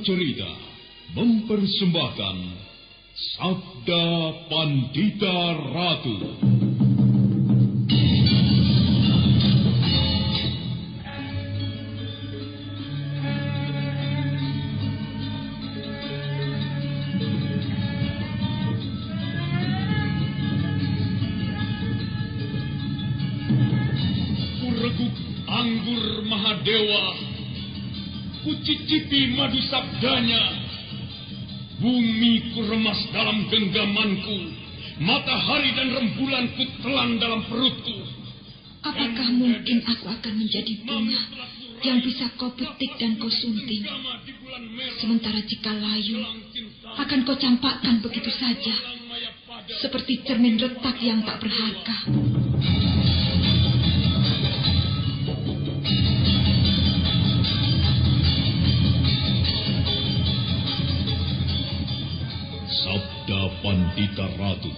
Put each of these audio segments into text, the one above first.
Cerita mempersembahkan Sabda Pandita Ratu. Kureguk anggur Mahadewa, kucicipi madu sabdanya. Bumi kuremas dalam genggamanku, matahari dan rembulan kutelan dalam perutku. Apakah mungkin aku akan menjadi bunga yang bisa kau petik dan kau sunting? Sementara jika layu, akan kau campakkan begitu saja, seperti cermin retak yang tak berharga. Sabda Pandita Ratu,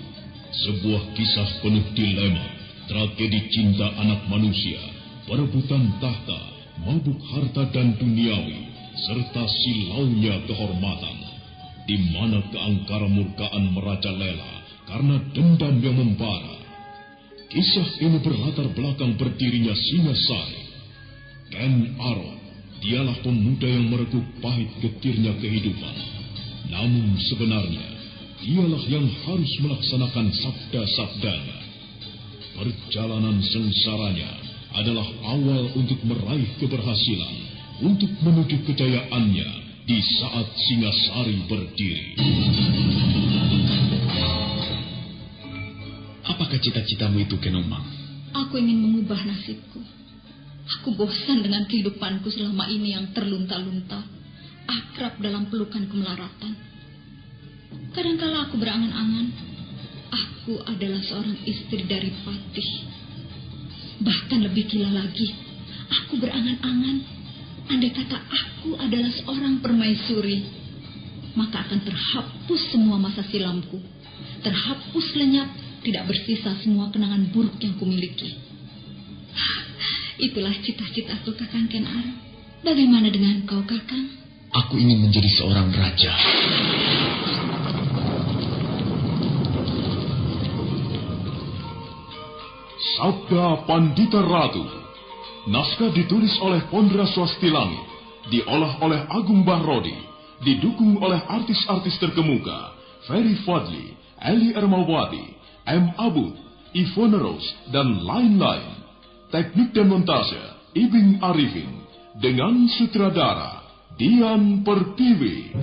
sebuah kisah penuh dilema, tragedi cinta anak manusia, perebutan tahta, mabuk harta dan duniawi, serta silaunya kehormatan, di mana keangkara murkaan merajalela karena dendam yang membara. Kisah ini berlatar belakang berdirinya Singasari. Ken Arok, dialah pemuda yang merekuk pahit getirnya kehidupan. Namun sebenarnya, dialah yang harus melaksanakan sabda-sabdanya. Perjalanan sengsaranya adalah awal untuk meraih keberhasilan, untuk menuju kejayaannya di saat Singasari berdiri. Apakah cita-citamu itu, Kenomang? Aku ingin mengubah nasibku. Aku bosan dengan kehidupanku selama ini yang terlunta-lunta, akrab dalam pelukan kemelaratan. Kadangkala aku berangan-angan, aku adalah seorang istri dari Patih. Bahkan lebih gila lagi, aku berangan-angan, andai kata aku adalah seorang permaisuri, maka akan terhapus semua masa silamku, terhapus lenyap, tidak bersisa semua kenangan buruk yang kumiliki. Itulah cita-citaku, Kakang Ken Arok. Bagaimana dengan kau, Kakang? Aku ingin menjadi seorang raja. Sabda Pandita Ratu. Naskah ditulis oleh Pondra Swastilangi, diolah oleh Agung Bahrodi, didukung oleh artis-artis terkemuka Ferry Fadli, Eli Ermawati, M. Abud, Ivone Rose, dan lain-lain. Teknik dan montase Ibing Arifin, dengan sutradara Dian Pertiwi.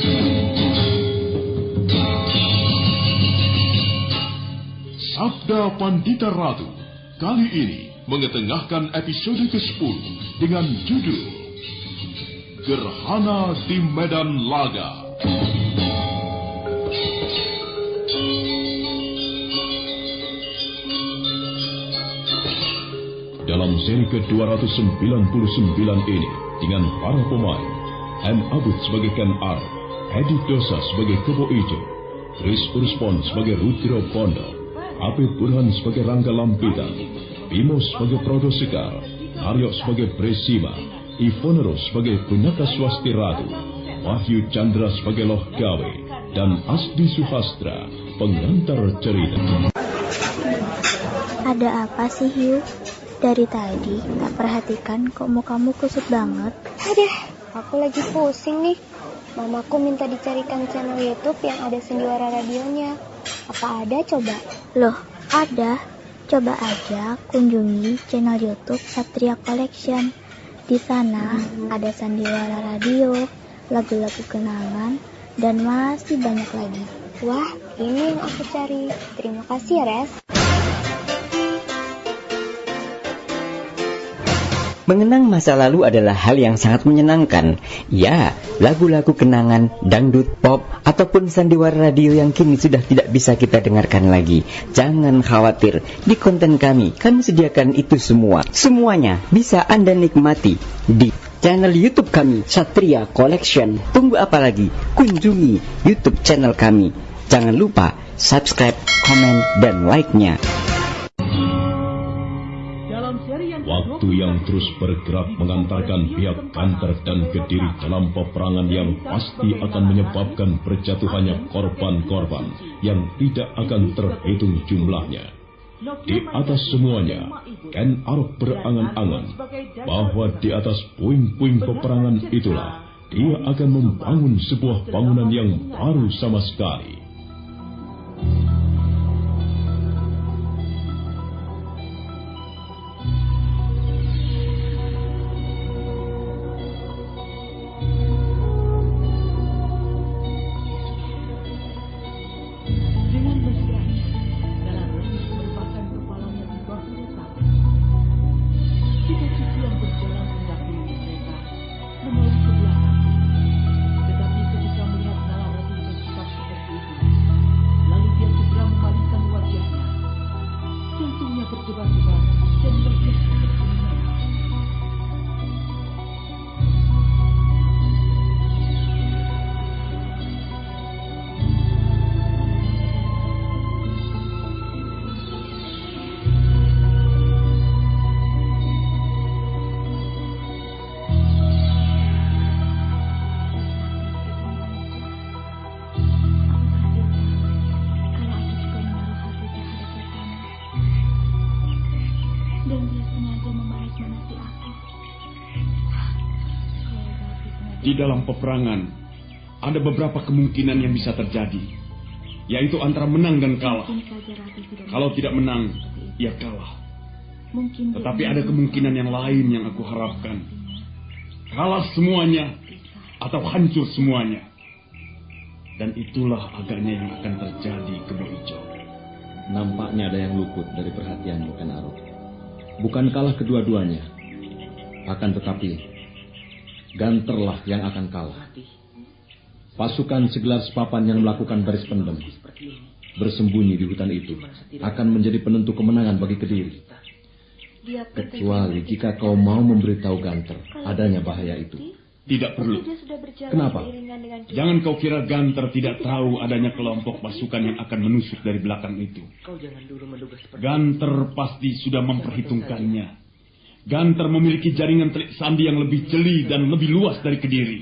Sabda Pandita Ratu kali ini mengetengahkan episode ke-10 dengan judul Gerhana di Medan Laga. Dalam seri ke-299 ini, dengan para pemain M. Abud sebagai Ken Arok, Edi Dosa sebagai Kebo Ijo, Chris Urspon sebagai Rudro Pondo, Apip Burhan sebagai Rangga Lampitan, Bimo sebagai Prodo Sekar, Aryo sebagai Presima, Ivone Rose sebagai Punaka Swasti Ratu, Wahyu Chandra sebagai Loh Gawe, dan Asdi Suhastra, pengantar cerita. Ada apa sih, Hiu? Dari tadi tak perhatikan kok mukamu kusut banget. Aduh, aku lagi pusing nih. Mamaku minta dicarikan channel YouTube yang ada sendiwara radionya. Apa ada coba? Loh, ada. Coba aja kunjungi channel YouTube Satria Collection. Di sana ada sandiwara radio, lagu-lagu kenangan, dan masih banyak lagi. Wah, ini yang aku cari. Terima kasih ya, Res. Mengenang masa lalu adalah hal yang sangat menyenangkan. Ya, lagu-lagu kenangan, dangdut, pop, ataupun sandiwara radio yang kini sudah tidak bisa kita dengarkan lagi. Jangan khawatir, di konten kami sediakan itu semua. Semuanya bisa Anda nikmati di channel YouTube kami, Satria Collection. Tunggu apa lagi? Kunjungi YouTube channel kami. Jangan lupa subscribe, komen, dan like-nya. Dalam seri yang ke-20 itu yang terus bergerak mengantarkan pihak Ganter dan Kediri dalam peperangan yang pasti akan menyebabkan berjatuhannya korban-korban yang tidak akan terhitung jumlahnya. Di atas semuanya, Ken Arok berangan-angan bahwa di atas puing-puing peperangan itulah dia akan membangun sebuah bangunan yang baru sama sekali. Di dalam peperangan, ada beberapa kemungkinan yang bisa terjadi, yaitu antara menang dan kalah. Kalau tidak menang, ya kalah. Tetapi ada kemungkinan yang lain yang aku harapkan. Kalah semuanya, atau hancur semuanya. Dan itulah agaknya yang akan terjadi, Kebo Ijo. Nampaknya ada yang luput dari perhatianmu, Ken Arok. Bukan kalah kedua-duanya. Akan tetapi Ganterlah yang akan kalah. Pasukan segelar sepapan yang melakukan baris pendem bersembunyi di hutan itu akan menjadi penentu kemenangan bagi Kediri. Kecuali jika kau mau memberitahu Ganter adanya bahaya itu. Tidak perlu. Kenapa? Jangan kau kira Ganter tidak tahu adanya kelompok pasukan yang akan menusuk dari belakang itu. Ganter pasti sudah memperhitungkannya. Ganter memiliki jaringan telik sandi yang lebih jeli dan lebih luas dari Kediri.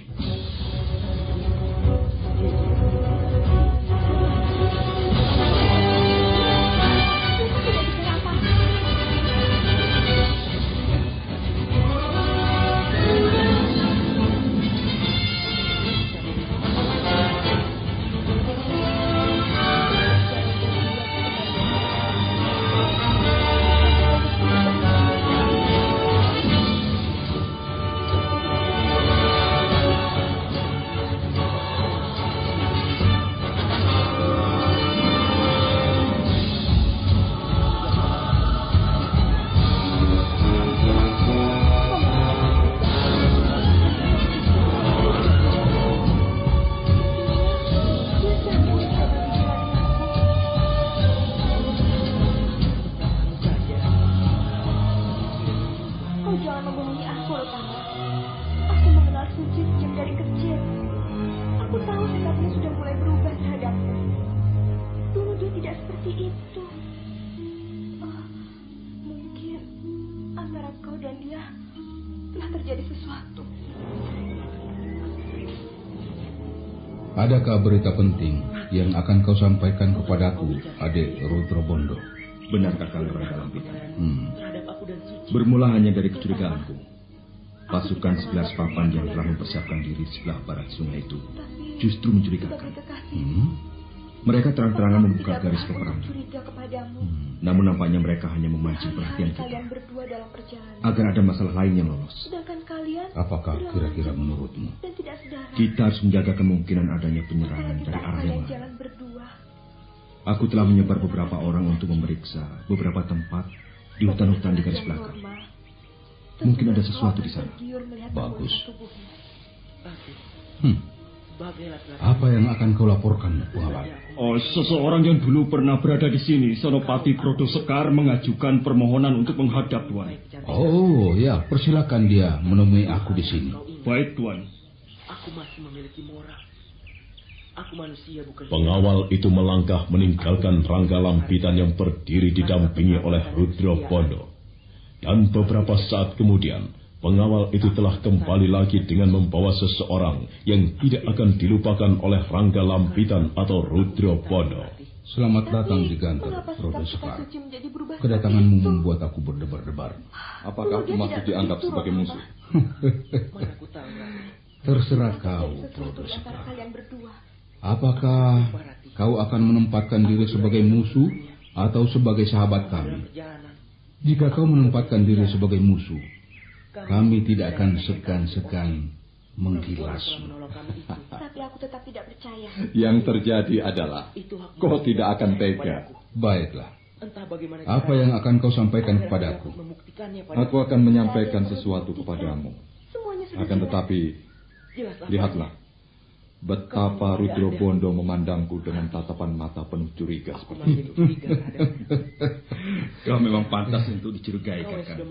Adakah berita penting yang akan kau sampaikan kepadaku, adik Rudro Bondo? Benar, Kakang Rangga Lampita. Bermula hanya dari kecurigaanku. Pasukan segelar papan yang telah mempersiapkan diri di sebelah barat sungai itu justru mencurigakan. Mereka terang-terangan membuka garis peperangan. Namun nampaknya mereka hanya memancing perhatian kita agar ada masalah lain yang lolos. Apakah kira-kira menurutmu? Kita harus menjaga kemungkinan adanya penyerangan dari arah yang lain. Aku telah menyebar beberapa orang untuk memeriksa beberapa tempat di hutan-hutan di garis belakang. Mungkin ada sesuatu di sana. Bagus. Apa yang akan kau laporkan, pengawal? Oh, seseorang yang dulu pernah berada di sini, Senopati Brodo Sekar, mengajukan permohonan untuk menghadap, Tuan. Oh, ya, persilakan dia menemui aku di sini. Baik, Tuan. Aku masih memiliki moral. Aku manusia, bukan... Pengawal itu melangkah meninggalkan Rangga Lampitan yang berdiri didampingi oleh Rudro Bondo. Dan beberapa saat kemudian, pengawal itu telah kembali lagi dengan membawa seseorang yang tidak akan dilupakan oleh Rangga Lampitan atau Rudro Bondo. Selamat datang di Ganter, Prodo Sekar. Kedatanganmu membuat aku berdebar-debar. Apakah aku masih dianggap sebagai musuh? Terserah kau, Prodo Sekar. Apakah kau akan menempatkan diri sebagai musuh atau sebagai sahabat kami? Jika kau menempatkan diri sebagai musuh, kami tidak akan segan-segan menggilasmu. Tapi aku tetap tidak percaya. Yang terjadi adalah kau tidak akan tega. Baiklah. Apa yang akan kau sampaikan kepadaku? Aku akan menyampaikan sesuatu kepadamu. Akan tetapi, lihatlah betapa Rudro Bondo memandangku dengan tatapan mata penuh curiga seperti itu. Kau memang pantas untuk dicurigai, Kakang.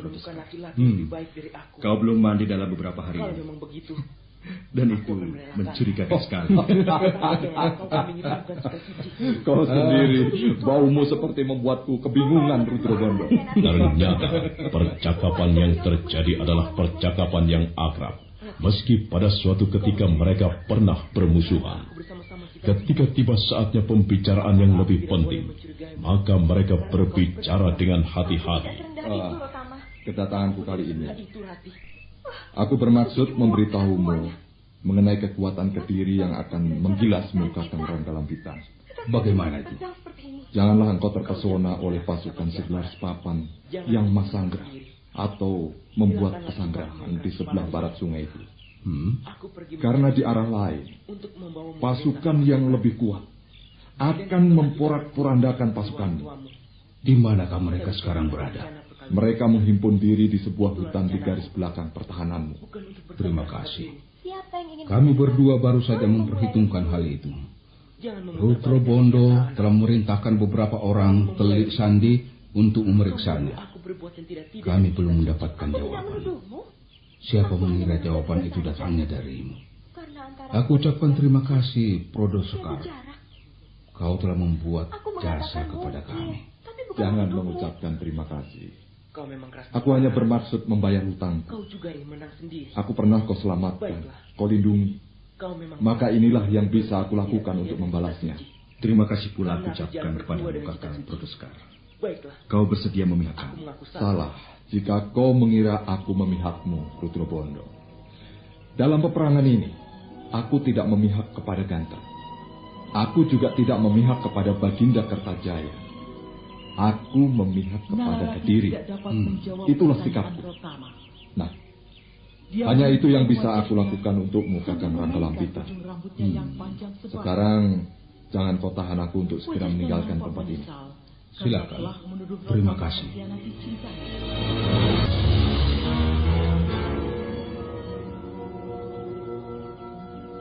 Kau belum mandi dalam beberapa hari ini. Dan itu mencurigakan sekali. Kau sendiri, baumu seperti membuatku kebingungan, Rudro Bondo. Ternyata percakapan yang terjadi adalah percakapan yang akrab. Meski pada suatu ketika mereka pernah bermusuhan. Ketika tiba saatnya pembicaraan yang lebih penting, maka mereka berbicara dengan hati-hati. Kedatanganku kali ini, aku bermaksud memberitahumu mengenai kekuatan Kediri yang akan menggilasmu, Kakang Rangga Lampitan. Bagaimana itu? Janganlah engkau terpesona oleh pasukan Seglar Papan yang masanggrah atau membuat pesanggrahan di sebelah barat sungai itu. Karena di arah lain, pasukan yang lebih kuat akan memporak-porandakan pasukanmu. Di manakah mereka sekarang berada? Mereka menghimpun diri di sebuah hutan di garis belakang pertahananmu. Terima kasih. Kami berdua baru saja memperhitungkan hal itu. Rudro Bondo telah memerintahkan beberapa orang telik sandi untuk memeriksanya. Kami belum mendapatkan jawaban. Siapa mengira jawaban itu datangnya darimu? Aku ucapkan terima kasih, Prodo Sekar. Kau telah membuat jasa kepada kami. Jangan mengucapkan terima kasih. Aku hanya bermaksud membayar hutang. Aku pernah kau selamatkan, kau lindungi. Maka inilah yang bisa aku lakukan untuk membalasnya. Terima kasih pula aku ucapkan kepadamu, Kakang Prodo Sekar. Kau bersedia memihak kami. Salah jika kau mengira aku memihakmu, Rudro Bondo. Dalam peperangan ini, aku tidak memihak kepada Ganter. Aku juga tidak memihak kepada Baginda Kertajaya. Aku memihak kepada Kediri. Itulah sikapku. Nah, hanya itu yang bisa aku lakukan untukmu, Kakang Rangga Lampitan. Sekarang, jangan kau tahan aku untuk segera meninggalkan tempat ini. Silakan. Terima kasih.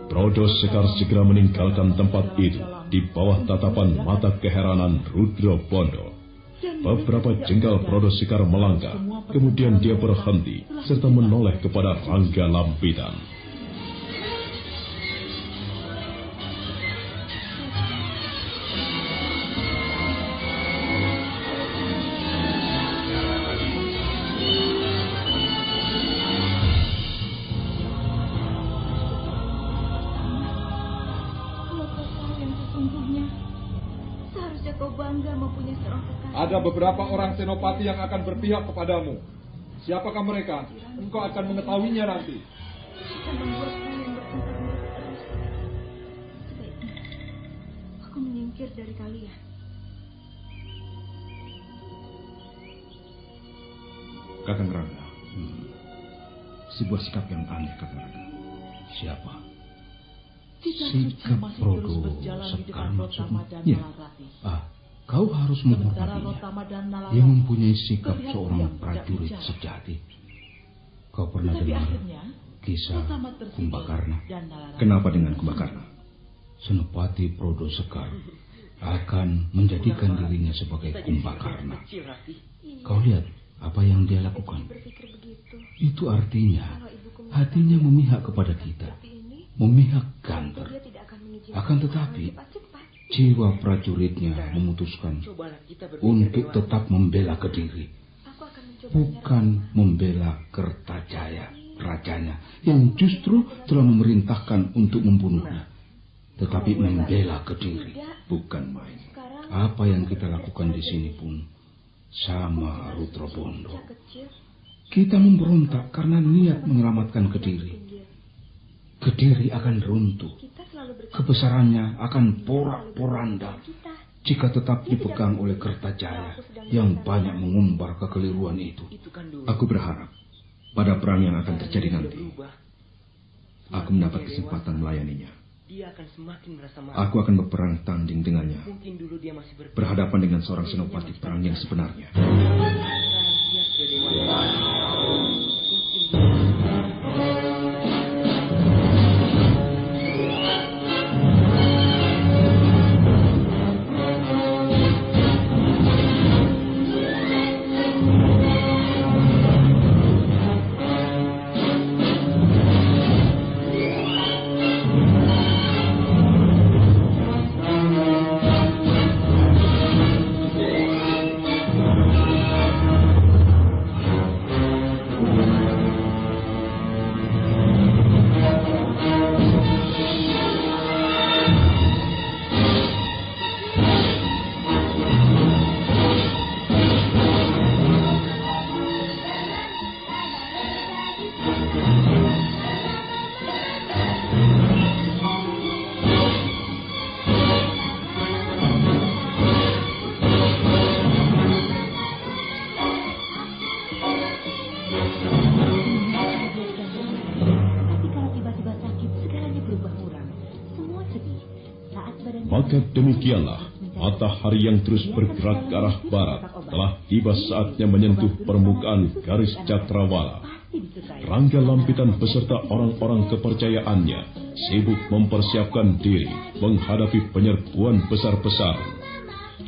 Prodo Sekar segera meninggalkan tempat itu di bawah tatapan mata keheranan Rudro Bondo. Beberapa jengkal Prodo Sekar melangkah, kemudian dia berhenti serta menoleh kepada Rangga Lampitan. Ada beberapa orang senopati yang akan berpihak kepadamu. Siapakah mereka? Engkau akan mengetahuinya nanti. Aku menyingkir dari kalian. Kakang Rangga, sebuah sikap yang aneh, Kakang Rangga. Siapa? Sikap Prodo Sekar maksudnya? Kau harus menghormatinya. Dia mempunyai sikap seorang prajurit sejati. Kau pernah dengar kisah Kumbakarna? Kenapa dengan Kumbakarna? Senopati Prodo Sekar akan menjadikan dirinya sebagai Kumbakarna. Kau lihat apa yang dia lakukan. Itu artinya hatinya memihak kepada kita, memihak Ganter. Akan tetapi jiwa prajuritnya memutuskan untuk tetap membela Kediri. bukan membela Kertajaya, rajanya, yang justru telah memerintahkan untuk membunuhnya. Tetapi membela Kediri, bukan main. Apa yang kita lakukan di sini pun sama, Rudra Bondo. Kita memberontak karena niat menyelamatkan Kediri. Kediri akan runtuh. Kebesarannya akan porak-poranda jika tetap dipegang oleh Kertajaya yang banyak mengumbar kekeliruan itu. Aku berharap pada perang yang akan terjadi nanti, aku mendapat kesempatan melayaninya. Aku akan berperang tanding dengannya, berhadapan dengan seorang senopati perang yang sebenarnya. Maka demikianlah, matahari yang terus bergerak ke arah barat telah tiba saatnya menyentuh permukaan garis cakrawala. Rangga Lampitan beserta orang-orang kepercayaannya sibuk mempersiapkan diri menghadapi penyerbuan besar-besaran.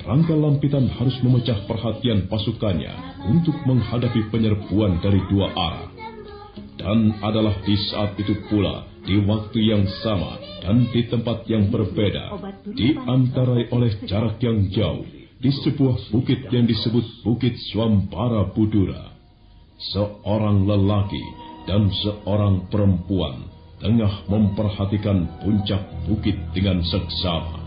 Rangga Lampitan harus memecah perhatian pasukannya untuk menghadapi penyerbuan dari dua arah. Dan adalah di saat itu pula, di waktu yang sama dan di tempat yang berbeda, diantarai oleh jarak yang jauh, di sebuah bukit yang disebut Bukit Swambara Budura, seorang lelaki dan seorang perempuan tengah memperhatikan puncak bukit dengan seksama.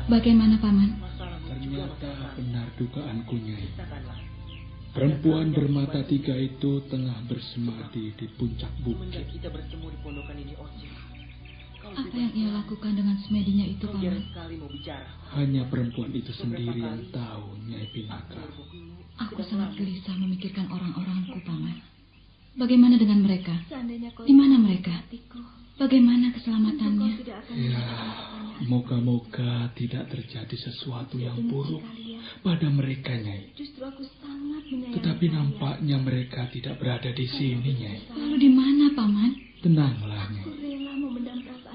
Bagaimana, Paman? Ternyata benar dugaanku, Nyai. Perempuan bermata tiga itu tengah bersemadi di puncak bukit. Apa yang ia lakukan dengan semedinya itu, Paman? Hanya perempuan itu sendiri yang tahu, Nyai Pinaka. Aku sangat gelisah memikirkan orang-orangku, Paman. Bagaimana dengan mereka? Di mana mereka? Bagaimana keselamatannya? Ya, moga-moga tidak terjadi sesuatu yang buruk pada mereka, Nyai. Tetapi nampaknya mereka tidak berada di sini, Nyai. Lalu di mana, Paman? Tenanglah, Nyai.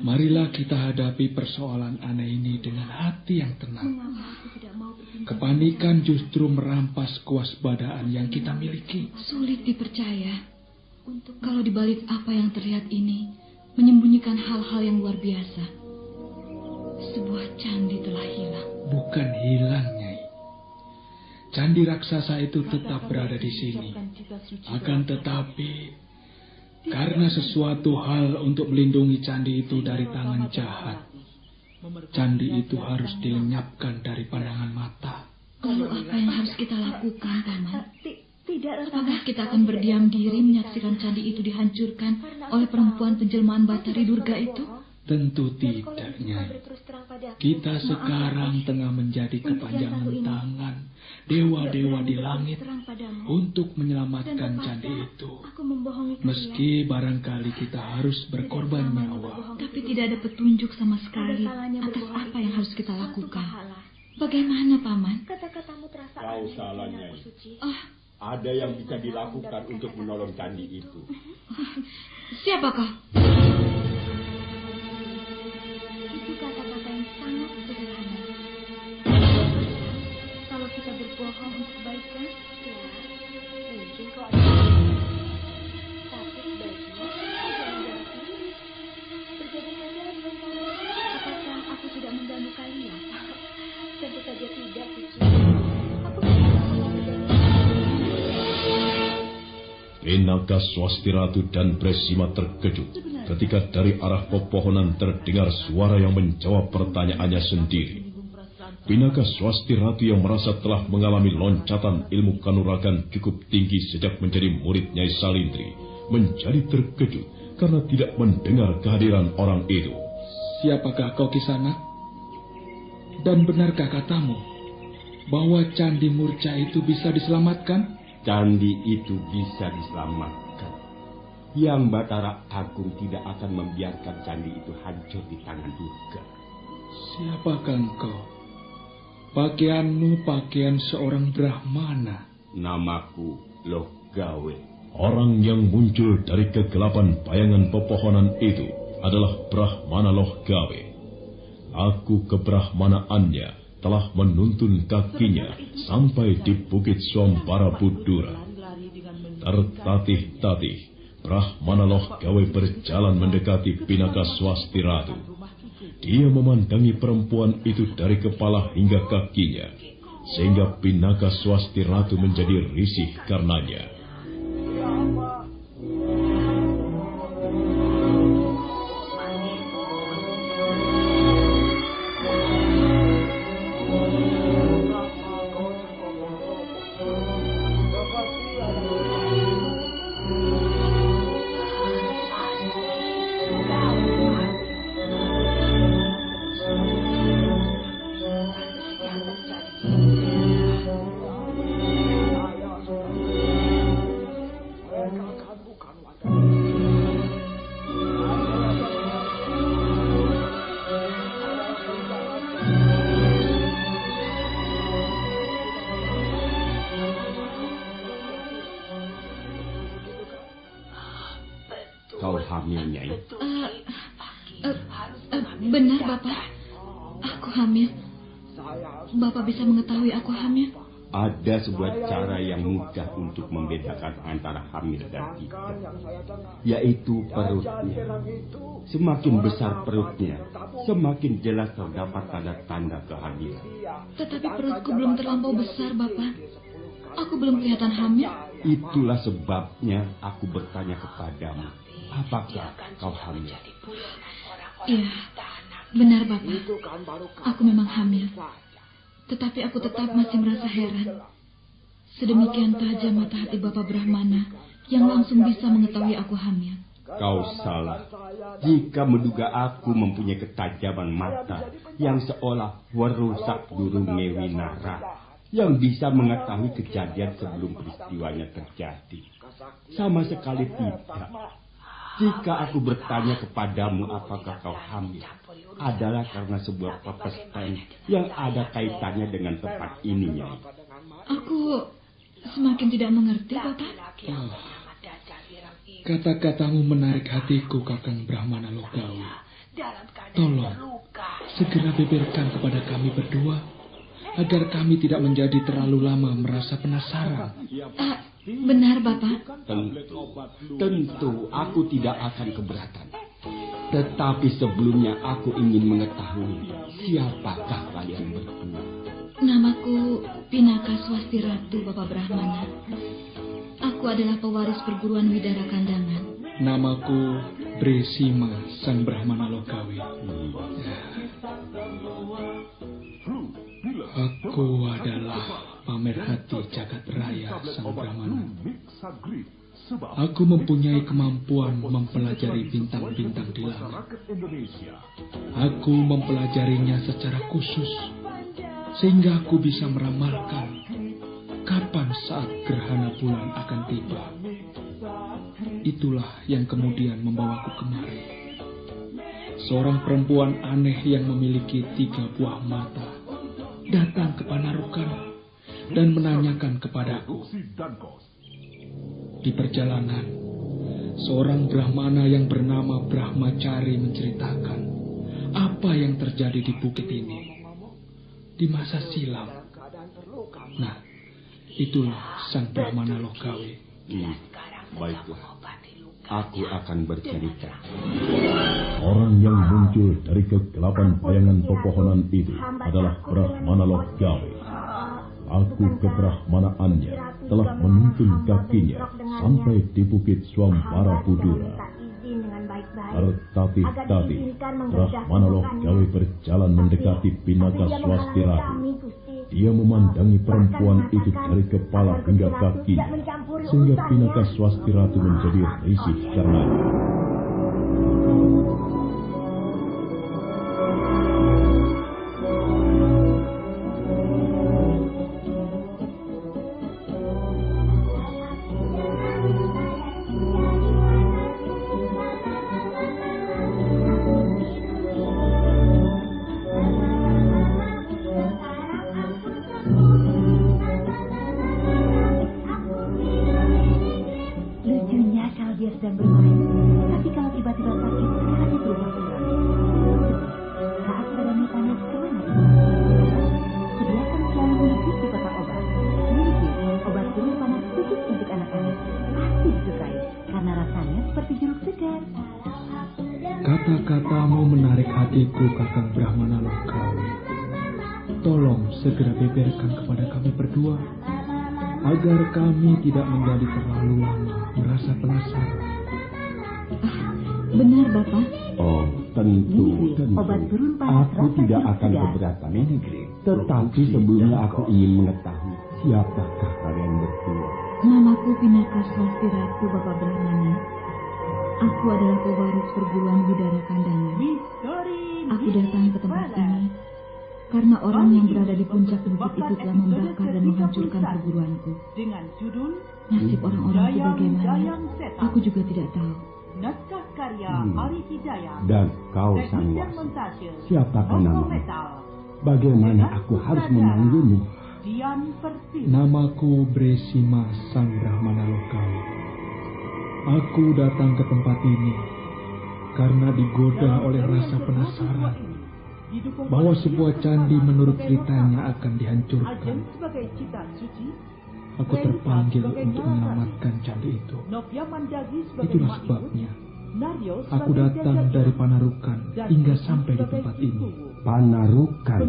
Marilah kita hadapi persoalan aneh ini dengan hati yang tenang. Kepanikan justru merampas kewaspadaan yang kita miliki. Sulit dipercaya. Kalau dibalik apa yang terlihat ini menyembunyikan hal-hal yang luar biasa. Sebuah candi telah hilang. Bukan hilang, Nyai. Candi raksasa itu tetap berada di sini. Akan tetapi, karena sesuatu hal untuk melindungi candi itu dari tangan jahat, candi itu harus dilenyapkan dari pandangan mata. Lalu apa yang harus kita lakukan, Paman? Apakah kita akan berdiam diri menyaksikan candi itu dihancurkan oleh perempuan penjelmaan Batari Durga itu? Tentu tidak, Nyai. Kita sekarang tengah menjadi kepanjangan tangan dewa-dewa di langit untuk menyelamatkan candi itu. Meski barangkali kita harus berkorban nyawa. Tapi tidak ada petunjuk sama sekali atas apa yang harus kita lakukan. Bagaimana, Paman? Kau salah, Nyai. Ada yang bisa dilakukan untuk menolong candi itu. Siapakah? Itu kata-kata yang sangat sederhana. Kalau kita berbohong untuk kebaikan, ya mungkin kok ada. Tapi sebaiknya jangan diri. Berjaga saja dengan cara. Apakah aku tidak mengganggu kalian? Tentu saja tidak, Suci. Aku Pinaka Swasti Ratu dan Bresima terkejut ketika dari arah pepohonan terdengar suara yang menjawab pertanyaannya sendiri. Pinaka Swasti Ratu yang merasa telah mengalami loncatan ilmu kanuragan cukup tinggi sejak menjadi murid Nyai Salindri menjadi terkejut karena tidak mendengar kehadiran orang itu. Siapakah kau, Kisanak? Dan benarkah katamu bahwa Candi Murca itu bisa diselamatkan? Candi itu bisa diselamatkan. Yang Batara Agung tidak akan membiarkan candi itu hancur di tangan Durga. Siapakah engkau? Pakaianmu pakaian seorang Brahmana. Namaku Loh Gawe. Orang yang muncul dari kegelapan bayangan pepohonan itu adalah Brahmana Loh Gawe. Aku kebrahmanaannya telah menuntun kakinya sampai di Bukit Swambara Budura. Tertatih-tatih, Brahmana Loh Gawe berjalan mendekati Pinaka Swasti Ratu. Dia memandangi perempuan itu dari kepala hingga kakinya, sehingga Pinaka Swasti Ratu menjadi risih karenanya. Kau hamil, Nyai? Benar, Bapak. Aku hamil. Bapak bisa mengetahui aku hamil? Ada sebuah cara yang mudah untuk membedakan antara hamil dan tidak, yaitu perutnya. Semakin besar perutnya, semakin jelas terdapat tanda-tanda kehamilan. Tetapi perutku belum terlampau besar, Bapak. Aku belum kelihatan hamil. Itulah sebabnya aku bertanya kepadamu, apakah kau hamil? Iya, benar, Bapak. Aku memang hamil. Tetapi aku tetap masih merasa heran. Sedemikian tajam mata hati Bapak Brahmana yang langsung bisa mengetahui aku hamil. Kau salah jika menduga aku mempunyai ketajaman mata yang seolah merusak durung Ngewinara, yang bisa mengetahui kejadian sebelum peristiwanya terjadi. Sama sekali tidak. Jika aku bertanya kepadamu apakah kau hamil, adalah karena sebuah pepesan yang ada kaitannya dengan tempat ini, Nyai. Aku semakin tidak mengerti, Bapak. Kata-katamu menarik hatiku, Kakang Brahmana Loh Gawe. Tolong, segera beberkan kepada kami berdua, agar kami tidak menjadi terlalu lama merasa penasaran. Benar, Bapak. Tentu aku tidak akan keberatan. Tetapi sebelumnya aku ingin mengetahui siapakah kalian berdua. Namaku Pinaka Swasti Ratu, Bapak Brahmana. Aku adalah pewaris perguruan Widara Kandangan. Namaku Bresima Sang Brahmana Logawi. Aku adalah Pamerhati Jagat Raya Sang Brahmana. Aku mempunyai kemampuan mempelajari bintang-bintang di langit. Aku mempelajarinya secara khusus, sehingga aku bisa meramalkan kapan saat gerhana bulan akan tiba. Itulah yang kemudian membawaku kemari. Seorang perempuan aneh yang memiliki 3 buah mata datang ke Panarukan dan menanyakan kepadaku. Di perjalanan, seorang Brahmana yang bernama Brahmacari menceritakan apa yang terjadi di bukit ini di masa silam. Nah, itulah Sang Brahmana Logawi. Baiklah, aku akan bercerita. Orang yang muncul dari kegelapan bayangan pepohonan itu adalah Brahmana Logawi. Aku kebrahmanaannya telah menuntun kakinya sampai di bukit Swambara Budura. Tertatih-tatih, Brahmana Logawi berjalan mendekati Pinaka Swasti Ratu. Dia memandangi perempuan itu dari kepala hingga kakinya, sehingga Pinaka Swasti Ratu menjadi risih karenanya. Kata-katamu menarik hatiku, Kakang Brahmana Logawi. Tolong segera beberkan kepada kami berdua, agar kami tidak menjadi terlalu lama merasa penasaran. Benar, Bapak. Oh, tentu. Obat turun panas aku tidak akan keberatan. Tetapi sebelumnya aku ingin mengetahui siapakah kalian berdua. Namaku Pinaka Swasti Ratu, Bapak Brahmana. Aku adalah pewaris perguruan Widara Kandana. Aku datang ke tempat ini karena orang yang berada di puncak bukit itu telah membakar dan menghancurkan perguruanku. Nasib orang-orang itu bagaimana, aku juga tidak tahu. Dan kau, Sangwasi, siapakah namamu? Bagaimana aku harus memanggilmu? Namaku Bresima Sang Brahmana Logawi. Aku datang ke tempat ini karena digoda oleh rasa penasaran bahwa sebuah candi menurut ceritanya akan dihancurkan. Aku terpanggil untuk menyelamatkan candi itu. Itulah sebabnya aku datang dari Panarukan hingga sampai di tempat ini. Panarukan?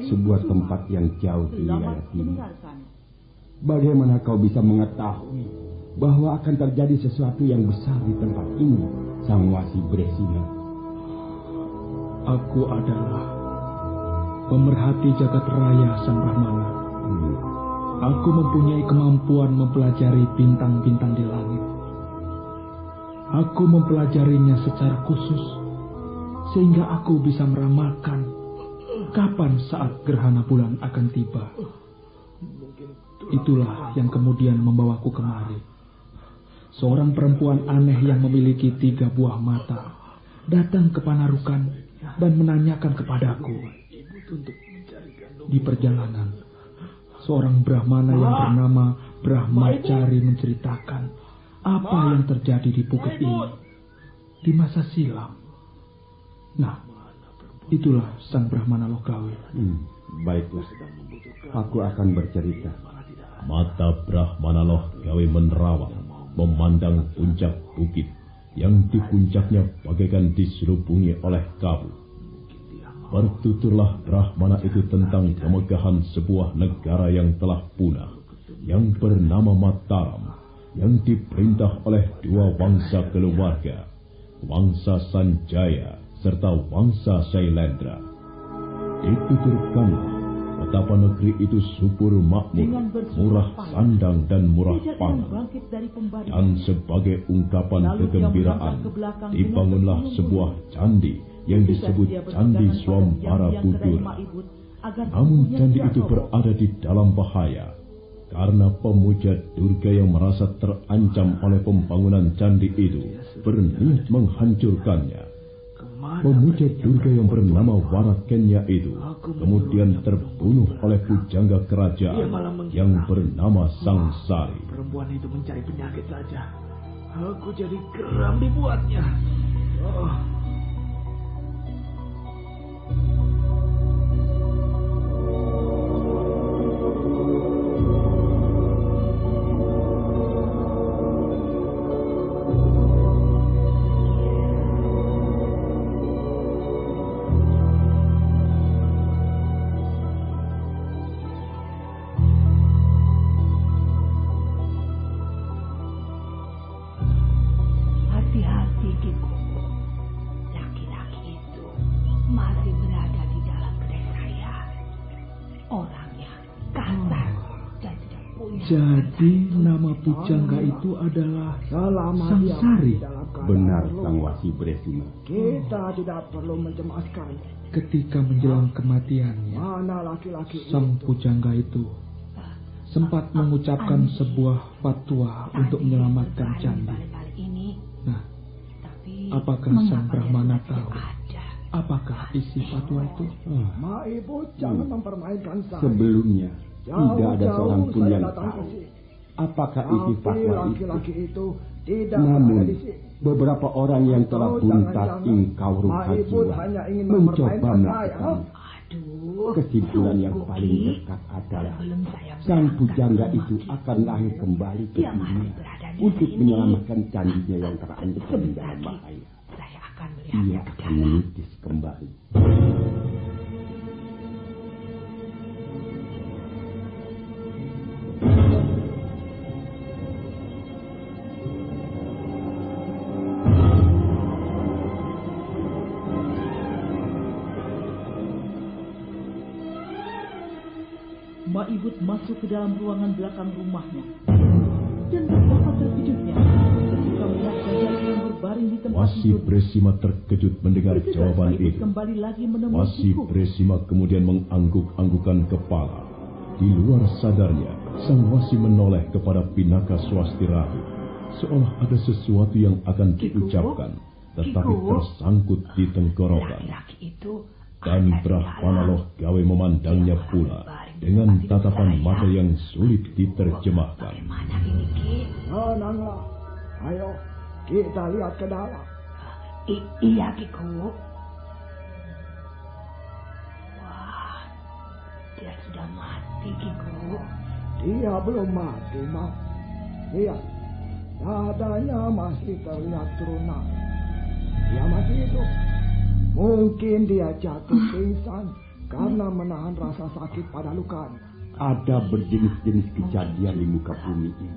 Sebuah tempat yang jauh di wilayah timur. Bagaimana kau bisa mengetahui bahwa akan terjadi sesuatu yang besar di tempat ini, Sangwasi Bresina? Aku adalah pemerhati jagat raya Sang Brahmana. Aku mempunyai kemampuan mempelajari bintang-bintang di langit. Aku mempelajarinya secara khusus, sehingga aku bisa meramalkan kapan saat gerhana bulan akan tiba. Itulah yang kemudian membawaku kemari. Seorang perempuan aneh yang memiliki 3 buah mata datang ke Panarukan dan menanyakan kepadaku. Di perjalanan, seorang Brahmana yang bernama Brahmacari menceritakan apa yang terjadi di bukit ini di masa silam. Nah, itulah Sang Brahmana Logawi. Baiklah, aku akan bercerita. Mata Brahmana Logawi menerawang memandang puncak bukit yang di puncaknya bagaikan diserubungi oleh kabut. Bertuturlah Brahmana itu tentang kemegahan sebuah negara yang telah punah, yang bernama Mataram, yang diperintah oleh dua wangsa keluarga, Wangsa Sanjaya serta Wangsa Sailendra. Dituturkanlah betapa negeri itu subur makmur, murah sandang dan murah pangan. Dan sebagai ungkapan kegembiraan, dibangunlah sebuah candi yang disebut Candi Swambara Budura. Namun candi itu berada di dalam bahaya, karena pemuja Durga yang merasa terancam oleh pembangunan candi itu berniat menghancurkannya. Pemuja Durga yang bernama Warakenya itu kemudian terbunuh oleh pujangga kerajaan yang bernama Sangsari. Perempuan itu mencari penyakit saja. Aku jadi geram dibuatnya. Jadi nama pujangga itu adalah Sangsari. Benar, Sang Wasi Bresima. Kita tidak perlu mencemaskan. Ketika menjelang kematiannya, sang pujangga itu sempat mengucapkan sebuah fatwa untuk menyelamatkan candi. Nah, apakah sang Brahmana tahu apakah isi fatwa itu? Sebelumnya tidak ada seorang pun yang tahu apakah isi fatwa itu. Namun beberapa orang yang telah buntat ingkau ruha jiwa mencoba melakukan. Kesimpulan yang paling dekat adalah sang pujangga itu akan lahir kembali ke dunia untuk menyelamatkan candinya yang terancam dalam bahaya. Ia akan menitis kembali. Maibut masuk ke dalam ruangan belakang rumahnya dan betapa terkejutnya ketika melihat Jajaka yang berbaring di tempat Wasi Bresima terkejut mendengar jawaban itu. Wasi Bresima kemudian mengangguk-anggukan kepala. Di luar sadarnya, sang Wasi menoleh kepada Pinaka Swastirahu, seolah ada sesuatu yang akan diucapkan, tetapi tersangkut di tenggorokan. Dan Brahmana Loh Gawe memandangnya pula dengan tatapan mata yang sulit diterjemahkan. Tenanglah, ayo kita lihat ke dalam. Iya, Kiku. Wah, dia sudah mati, Kiku. Dia belum mati, Mak. Lihat, dadanya masih terlihat turunan. Dia masih hidup. Mungkin dia jatuh pingsan karena menahan rasa sakit pada lukanya. Ada berjenis-jenis kejadian di muka bumi ini.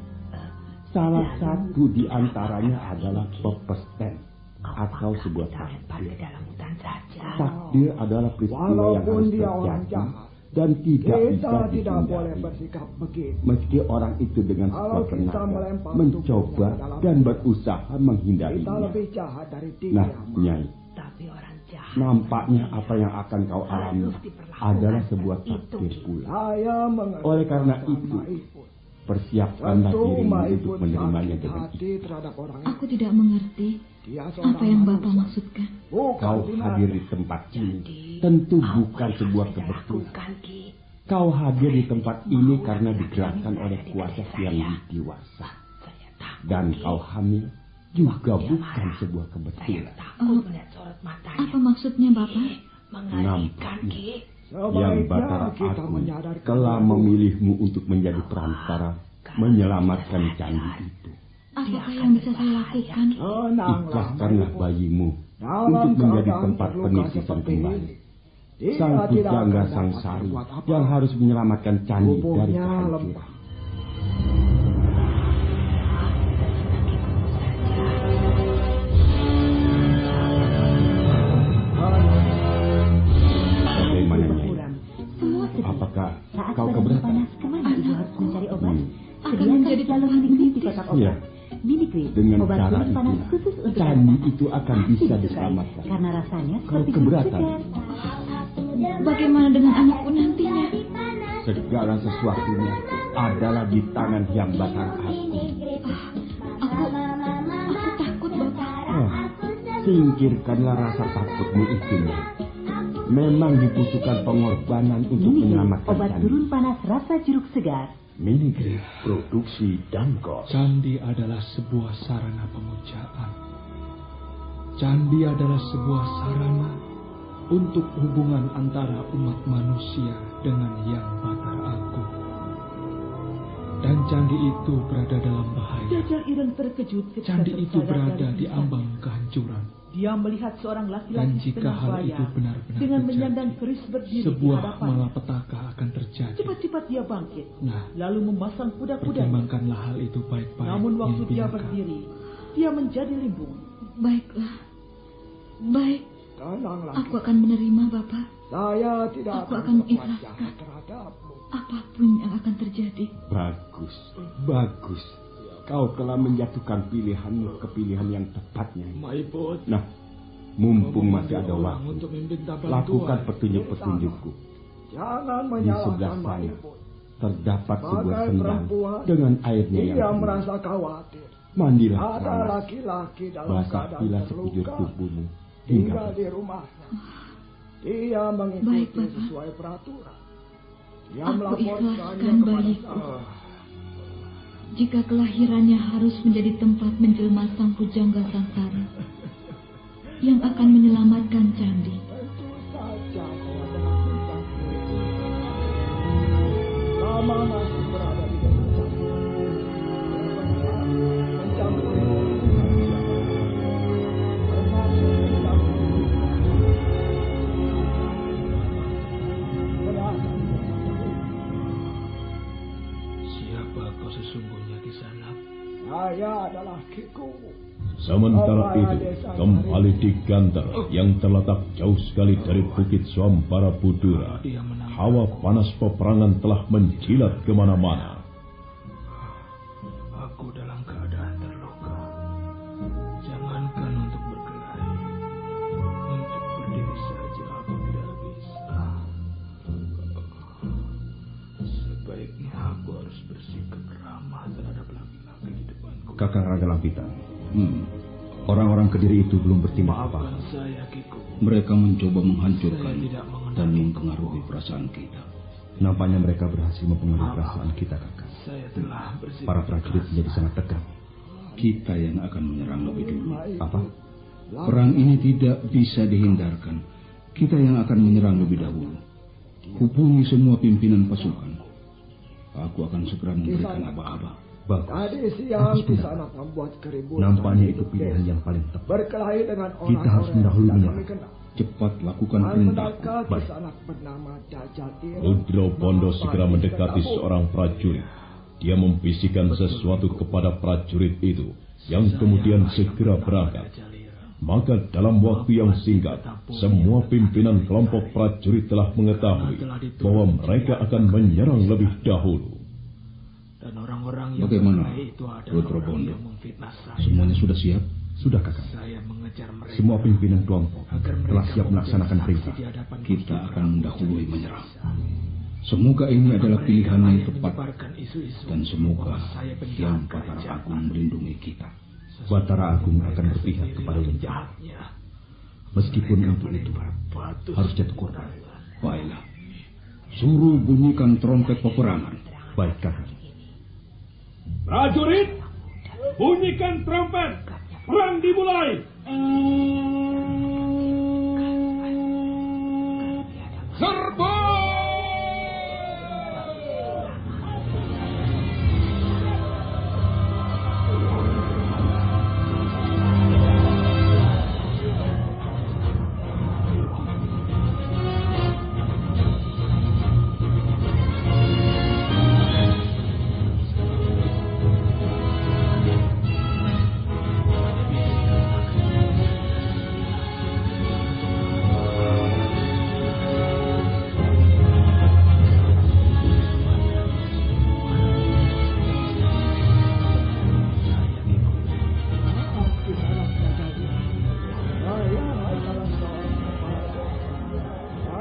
Salah satu di antaranya adalah pepesten atau sebuah takdir. Takdir adalah peristiwa yang harus terjadi dan tidak bisa dihindari. Meski orang itu dengan sekuat tenaga mencoba dan berusaha menghindarinya. Nah, Nyai, nampaknya apa yang akan kau alami adalah sebuah takdir pula. Oleh karena itu, persiapkanlah dirimu untuk menerimanya dengan ikhlas. Aku tidak mengerti apa yang Bapak maksudkan. Kau hadir di tempat ini tentu bukan sebuah kebetulan. Kau hadir di tempat ini karena digerakkan oleh kuasa yang widiwasa. Dan kau hamil juga bukan sebuah kebetulan. Apa maksudnya, Bapak? Nampaknya Yang Batara Agung telah memilihmu untuk menjadi perantara menyelamatkan candi itu. Apakah yang bisa saya lakukan? Ikhlaskanlah bayimu untuk menjadi tempat penitisan kembali. Sang pujangga Sangsari yang harus menyelamatkan candi dari kehancuran. kalau Minikris di kotak obat. Iya. Minikris, dengan obat cara turun panas itu, khusus untuk candi itu akan bisa diselamatkan. Karena rasanya Kalau seperti keberatan, Bagaimana dengan anakku nantinya? segala sesuatunya adalah di tangan Hyang Batara aku. Aku takut, Bapak. Singkirkanlah rasa takutmu itu. Memang dibutuhkan pengorbanan untuk menyelamatkan obat candi. turun panas rasa jeruk segar. Minikris produksi Damkos. Candi adalah sebuah sarana pemujaan. Candi adalah sebuah sarana untuk hubungan antara umat manusia dengan Hyang Batara Agung. Dan candi itu berada dalam bahaya. Jajal Ireng terkejut ketika Candi itu tersadar berada dari di ambang kehancuran. Dia melihat seorang Dan laki-laki jika setengah hal baya itu benar-benar dengan terjadi, menyandang keris berdiri di sebuah hadapannya. malapetaka akan terjadi. Cepat-cepat dia bangkit, Nah, lalu memasang kuda-kudanya. pertimbangkanlah hal itu baik-baik. Namun waktu Yin dia Pinaka. berdiri, dia menjadi limbung. Baiklah. Baik. Tenanglah. Aku akan menerima, Bapak. Saya tidak Aku akan mengikhlaskan terhadapmu. apapun yang akan terjadi. Bagus, bagus. Kau telah menjatuhkan pilihanmu ke pilihan yang tepatnya. Maiput. Nah, mumpung masih ada waktu, Untuk meminta lakukan bantuan. petunjuk-petunjukku. Jangan Di menyalahkan sebelah sana Maiput. terdapat sebuah Sebagai sendang perempuan, dengan airnya yang Dia penuh. merasa khawatir. Mandilah Ada panas, laki-laki dalam basahilah keadaan sekujur terluka tubuhmu tinggal hingga di rumahnya. Dia mengikuti Baik, Bapak. sesuai peraturan. Dia Aku melaporkannya ikhlaskan kepada bayiku. saya. Jika kelahirannya harus menjadi tempat menjelma sang pujangga sangsara yang akan menyelamatkan candi. Tentu saja saya telah Lama masih berada di dalam candi. Mencampuri urusan siapa. Termasuk mencampuri Siapa kau sesungguhnya di sana? Saya adalah Kiku. Sementara itu, kembali di Gantar yang terletak jauh sekali dari Bukit Swampara Budura, hawa panas peperangan telah menjilat kemana-mana. Aku dalam keadaan terluka. Jangankan untuk berkelahi, untuk berdiri saja aku tidak bisa. Sebaiknya aku harus bersikap ramah terhadap laki-laki di depanku. Kakang Raga Lampitan. Orang-orang Kediri itu belum bertindak apa-apa. Saya, Kiku. Mereka mencoba menghancurkan Saya tidak mengenal dan mempengaruhi perasaan kita. Nampaknya mereka berhasil mempengaruhi perasaan kita, kakak. Saya telah bersikap Para prajurit menjadi sangat tegang. Kita yang akan menyerang lebih dulu. Apa? Perang ini tidak bisa dihindarkan. Kita yang akan menyerang lebih dahulu. Hubungi semua pimpinan pasukan. Aku akan segera memberikan aba-aba. Bagus. Tadi siang di sana membuat keributan. Nampaknya itu pilihan yang paling tepat. Berkelahi dengan Kita harus orang-orang mendahului yang menyerang. kami kenal. Cepat lakukan perintahku. Mereka di Baik. sana bernama Dajatir. Rudro Bondo segera mendekati seorang prajurit. Dia membisikkan sesuatu kepada prajurit itu, yang kemudian segera berangkat. Maka dalam waktu yang singkat, semua pimpinan kelompok prajurit telah mengetahui bahwa mereka akan menyerang lebih dahulu. Dan orang-orang yang Bagaimana, berkelahi itu adalah Rudro orang Bondo? yang memfitnah saya. Semuanya sudah siap? Sudah, kakak. Saya mengejar mereka. Semua pimpinan kelompok agar telah mereka siap melaksanakan menjadi perintah. saksi di hadapan Kita Gusti akan Prabu mendahului Wijaya menyerang. Bisa. Semoga ini adalah pilihan yang Mereka tepat. menyebarkan isu-isu Dan semoga bahwa saya penjahat Hyang Batara kerajaan. Agung melindungi kita. Batara Agung akan berpihak kepada Lembu. Penjahatnya. Meskipun Mereka untuk itu melempar batu harus jatuh korban. Baiklah. Suruh bunyikan trompet peperangan. Baik, kakak. Prajurit, bunyikan trompet. Perang dimulai. Serbu!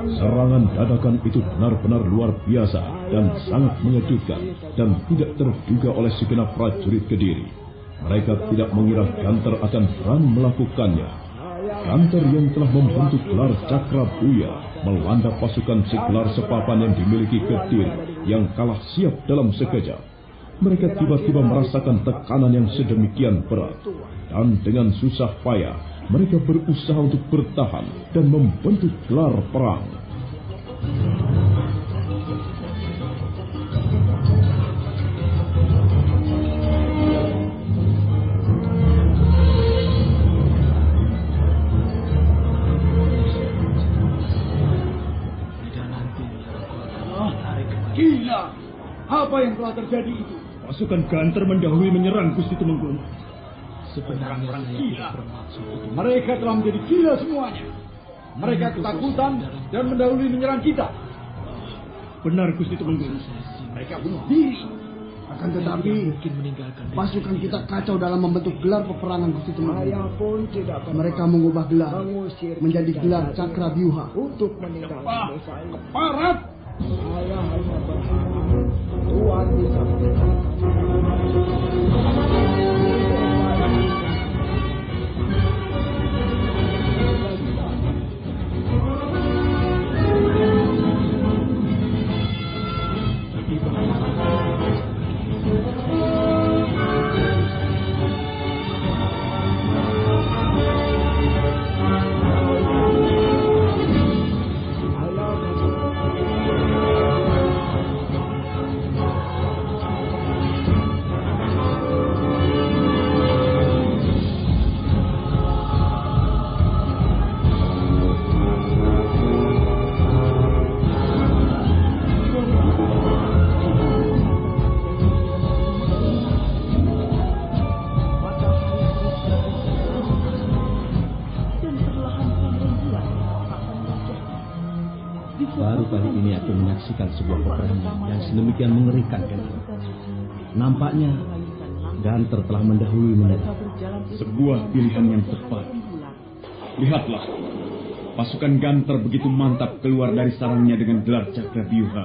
Serangan dadakan itu benar-benar luar biasa dan sangat mengejutkan dan tidak terduga oleh segenap prajurit Kediri. Mereka tidak mengira Ganter akan berani melakukannya. Ganter yang telah membentuk gelar Cakra Buya melanda pasukan segelar sepapan yang dimiliki Kediri yang kalah siap dalam sekejap. Mereka tiba-tiba merasakan tekanan yang sedemikian berat, dan dengan susah payah mereka berusaha untuk bertahan dan membentuk gelar perang. Gila! Apa yang telah terjadi itu? Pasukan Ganter mendahului menyerang Gusti Tumenggung. Sebenarnya saya tidak bermaksud itu. Mereka telah menjadi gila semuanya. Mereka ketakutan dan mendahului menyerang kita. Benar Gusti Tumenggung. Mereka bunuh diri. Akan tetapi pasukan kita kacau dalam membentuk gelar peperangan Gusti Tumenggung. Mereka mengubah gelar menjadi gelar Cakra Byuha untuk meninggalkan desa ini. Keparat! Saya hanya berharap Tuhan bisa sebuah peperangan yang sedemikian mengerikan. Nampaknya Ganter telah mendahului menyerang. Sebuah pilihan yang tepat. Lihatlah, pasukan Ganter begitu mantap keluar dari sarangnya dengan gelar Cakra Byuha.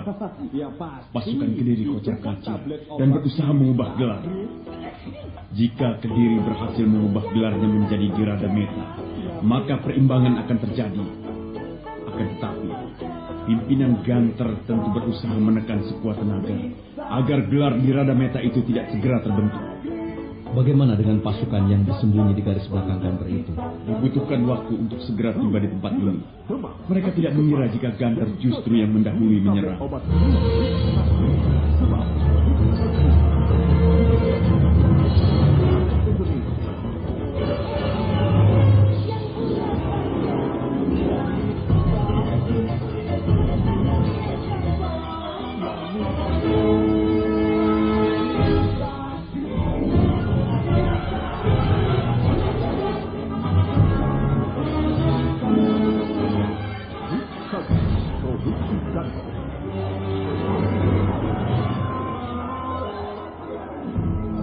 Pasukan Kediri kocar-kacir dan berusaha mengubah gelar. Jika Kediri berhasil mengubah gelarnya menjadi Giradameta, maka perimbangan akan terjadi. Akan tetapi pimpinan Ganter tentu berusaha menekan sekuat tenaga agar gelar Giradameta itu tidak segera terbentuk. Bagaimana dengan pasukan yang bersembunyi di garis belakang Ganter itu? Dibutuhkan waktu untuk segera tiba di tempat ini. Mereka tidak mengira jika Ganter justru yang mendahului menyerang.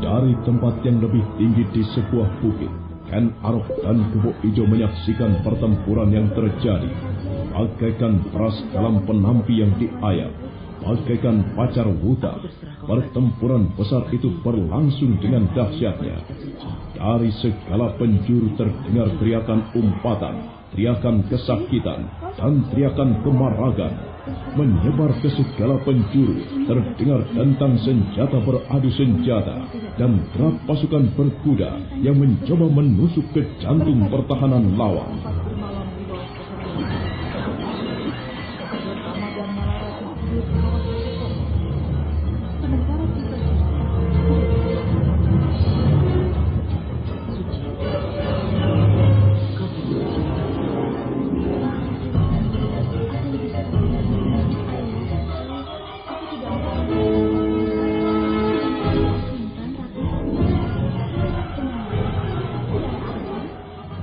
Dari tempat yang lebih tinggi di sebuah bukit, Ken Arok dan Kebo Ijo menyaksikan pertempuran yang terjadi. Bagaikan peras dalam penampi yang diayak, bagaikan pacar wuta, pertempuran besar itu berlangsung dengan dahsyatnya. Dari segala penjuru terdengar teriakan umpatan, teriakan kesakitan, dan teriakan kemaragan. Menyebar ke segala penjuru, terdengar tentang senjata beradu senjata dan derap pasukan berkuda yang mencoba menusuk ke jantung pertahanan lawan.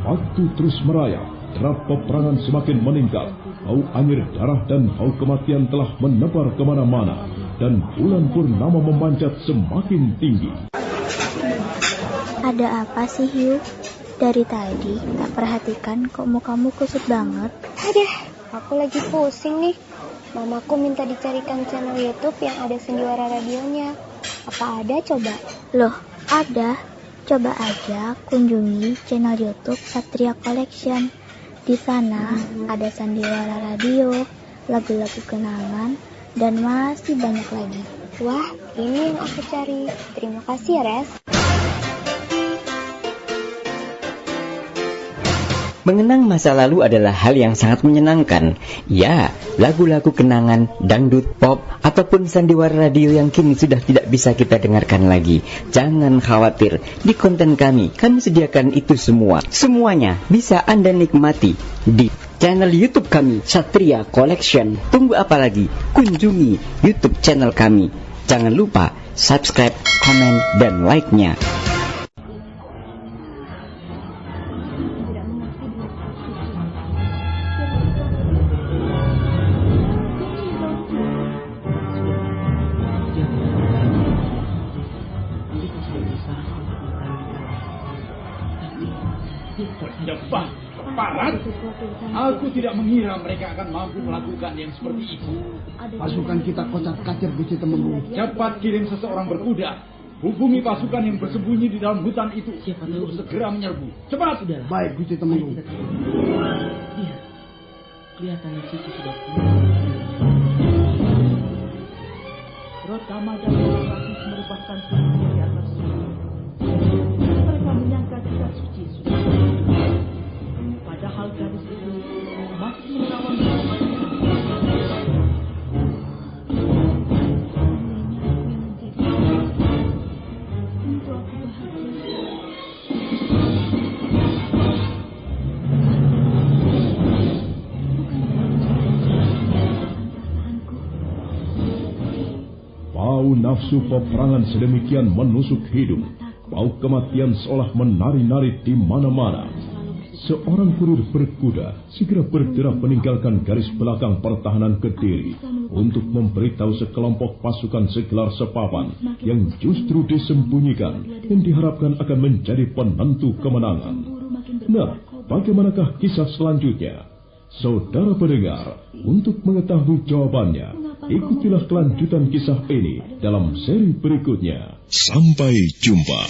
Waktu terus merayap, derap peperangan semakin meningkat, bau angin darah dan bau kematian telah menebar kemana-mana, dan bulan purnama memanjat semakin tinggi. Ada apa sih, Hugh? Dari tadi tak perhatikan kok mukamu kusut banget. Aku lagi pusing nih. Mamaku minta dicarikan channel YouTube yang ada sendiwara radionya. Apa ada coba? Loh, ada. Coba aja kunjungi channel YouTube Satria Collection. Di sana ada sandiwara radio, lagu-lagu kenangan, dan masih banyak lagi. Wah, ini yang aku cari. Terima kasih ya, Res. Mengenang masa lalu adalah hal yang sangat menyenangkan. Ya, lagu-lagu kenangan, dangdut, pop, ataupun sandiwara radio yang kini sudah tidak bisa kita dengarkan lagi. Jangan khawatir, di konten kami sediakan itu semua. Semuanya bisa Anda nikmati di channel YouTube kami, Satria Collection. Tunggu apa lagi? Kunjungi YouTube channel kami. Jangan lupa subscribe, komen, dan like-nya. Parat, aku tidak mengira mereka akan mampu melakukan yang seperti itu. Pasukan kita kocar-kacir, Gusti Temenggung. Cepat kirim seseorang berkuda. Hubungi pasukan yang bersembunyi di dalam hutan itu untuk segera menyerbu. Cepat! Baik, Gusti Temenggung. Iya, kelihatannya Cici sudah pulang. Rotama dan Rafis melepaskan tubuhnya di atas sungai. Mereka menyangka jika Suci sudah pulang. Padahal gadis itu masih merawat Bau nafsu peperangan sedemikian menusuk hidung. Bau kematian seolah menari-nari di mana-mana. Seorang kurir berkuda segera bergerak meninggalkan garis belakang pertahanan Kediri untuk memberitahu sekelompok pasukan segelar sepapan yang justru disembunyikan dan diharapkan akan menjadi penentu kemenangan. Nah, bagaimanakah kisah selanjutnya? Saudara pendengar, untuk mengetahui jawabannya, ikutilah kelanjutan kisah ini dalam seri berikutnya. Sampai jumpa.